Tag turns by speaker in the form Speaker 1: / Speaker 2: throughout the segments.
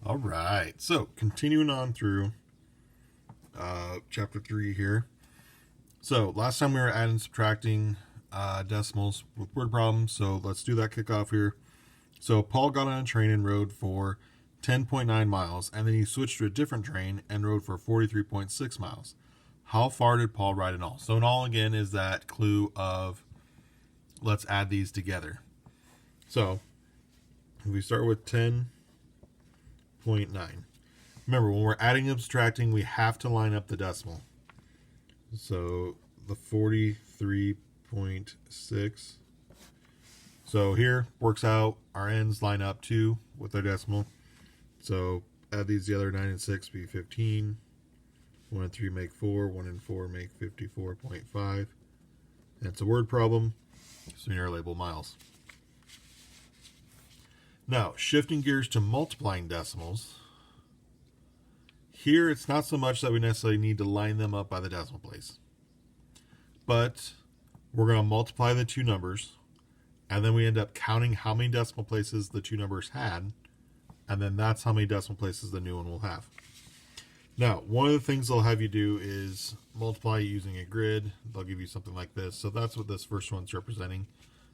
Speaker 1: All right. So continuing on through chapter 3 here. So last time we were adding and subtracting decimals with word problems. So let's do that kickoff here. So Paul got on a train and rode for 10.9 miles, and then he switched to a different train and rode for 43.6 miles. How far did Paul ride in all? So in all, again, is that clue of let's add these together. So if we start with 10.9. Remember, when we're adding and subtracting, we have to line up the decimal. So the 43.6. So here works out. Our ends line up too with our decimal. So add these together. 9 and 6 be 15. 1 and 3 make 4. 1 and 4 make 54.5. And it's a word problem. So you're label miles. Now, shifting gears to multiplying decimals. Here, it's not so much that we necessarily need to line them up by the decimal place. But we're going to multiply the two numbers, and then we end up counting how many decimal places the two numbers had, and then that's how many decimal places the new one will have. Now, one of the things they'll have you do is multiply using a grid. They'll give you something like this. So that's what this first one's representing.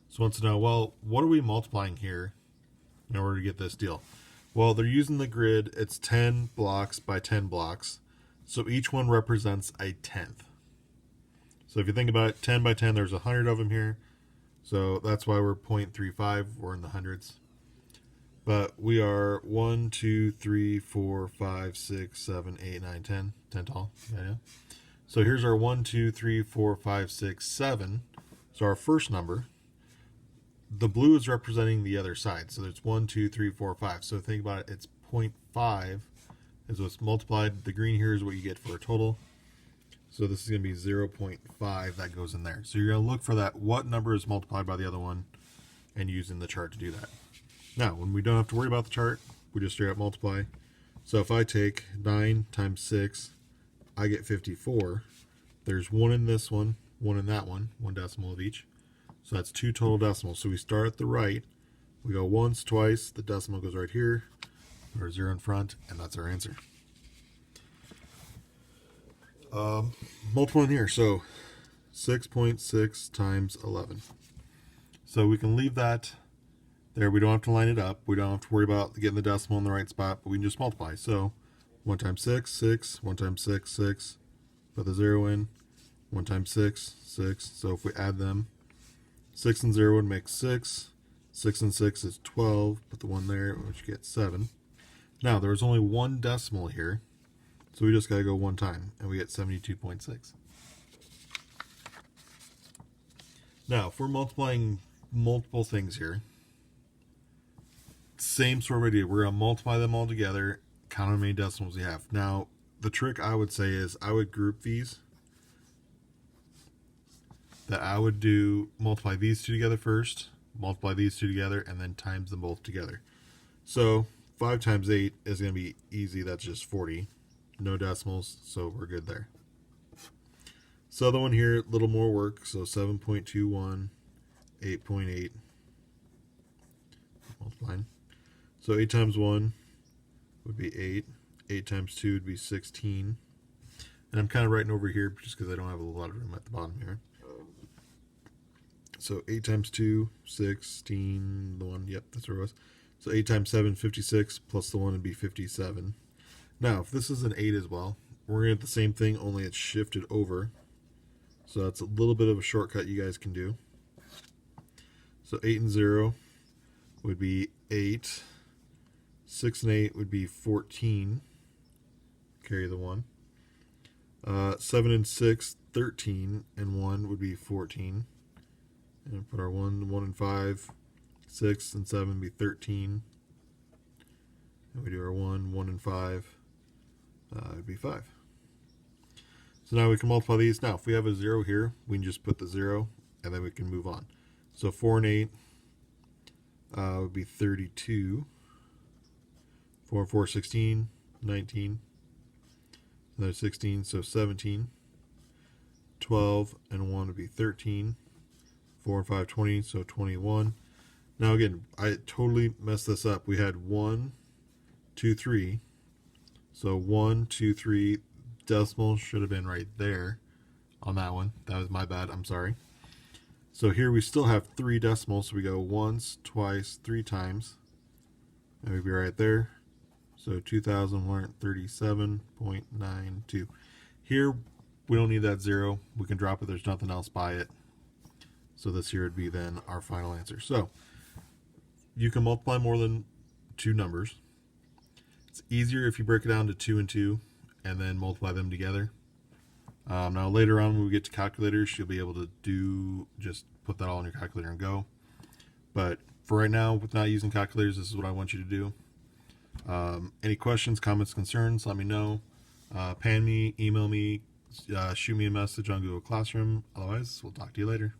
Speaker 1: So wants to know, well, what are we multiplying here in order to get this deal? Well, they're using the grid. It's 10 blocks by 10 blocks. So each one represents a tenth. So if you think about it, 10 by 10, there's 100 of them here. So that's why we're 0.35. We're in the hundreds. But we are 1, 2, 3, 4, 5, 6, 7, 8, 9, 10. 10 tall. Yeah. So here's our 1, 2, 3, 4, 5, 6, 7. So our first number. The blue is representing the other side. So there's 1, 2, 3, 4, 5. So think about it. It's 0.5 is what's multiplied. The green here is what you get for a total. So this is going to be 0.5 that goes in there. So you're going to look for that. What number is multiplied by the other one and using the chart to do that. Now, when we don't have to worry about the chart, we just straight up multiply. So if I take 9 times 6, I get 54. There's 1 in this one, 1 in that one, 1 decimal of each. So that's 2 total decimals. So we start at the right. We go once, twice. The decimal goes right here. Or 0 in front, and that's our answer. Multiplying here. So 6.6 times 11. So we can leave that there. We don't have to line it up. We don't have to worry about getting the decimal in the right spot, but we can just multiply. So 1 times 6, 6. 1 times 6, 6. Put the 0 in. 1 times 6, 6. So if we add them, 6 and 0 would make 6. 6 and 6 is 12. Put the 1 there, which gets 7. Now, there's only one decimal here, so we just got to go one time, and we get 72.6. Now, if we're multiplying multiple things here, same sort of idea. We're going to multiply them all together, count how many decimals we have. Now, the trick I would say is I would group these. That I would do multiply these two together first, multiply these two together, and then times them both together. So 5 times 8 is going to be easy. That's just 40. No decimals, so we're good there. So the one here, a little more work. So 7.21, 8.8. Multiplying. So 8 times 1 would be 8. 8 times 2 would be 16. And I'm kind of writing over here just because I don't have a lot of room at the bottom here. So 8 times 2, 16, the 1, yep, that's where it was. So 8 times 7, 56, plus the 1 would be 57. Now, if this is an 8 as well, we're going to get the same thing, only it's shifted over. So that's a little bit of a shortcut you guys can do. So 8 and 0 would be 8. 6 and 8 would be 14. Carry the 1. 7 and 6, 13, and 1 would be 14. And put our 1 and 5, 6 and 7 be 13. And we do our 1 and 5, it'd be 5. So now we can multiply these. Now, if we have a 0 here, we can just put the 0, and then we can move on. So 4 and 8 would be 32. 4 and 4, 16, 19. Another 16, so 17. 12 and 1 would be 13. 4 and 5, 20, so 21. Now again, I totally messed this up. We had 1, 2, 3. So 1, 2, 3. Decimal should have been right there on that one. That was my bad. I'm sorry. So here we still have 3 decimals. So we go once, twice, 3 times. And we'd be right there. So 2,137.92. Here, we don't need that 0. We can drop it. There's nothing else by it. So this here would be then our final answer. So you can multiply more than 2 numbers. It's easier if you break it down to 2 and 2 and then multiply them together. Now later on when we get to calculators, you'll be able to just put that all in your calculator and go. But for right now, with not using calculators, this is what I want you to do. Any questions, comments, concerns, let me know. Pan me, email me, shoot me a message on Google Classroom. Otherwise, we'll talk to you later.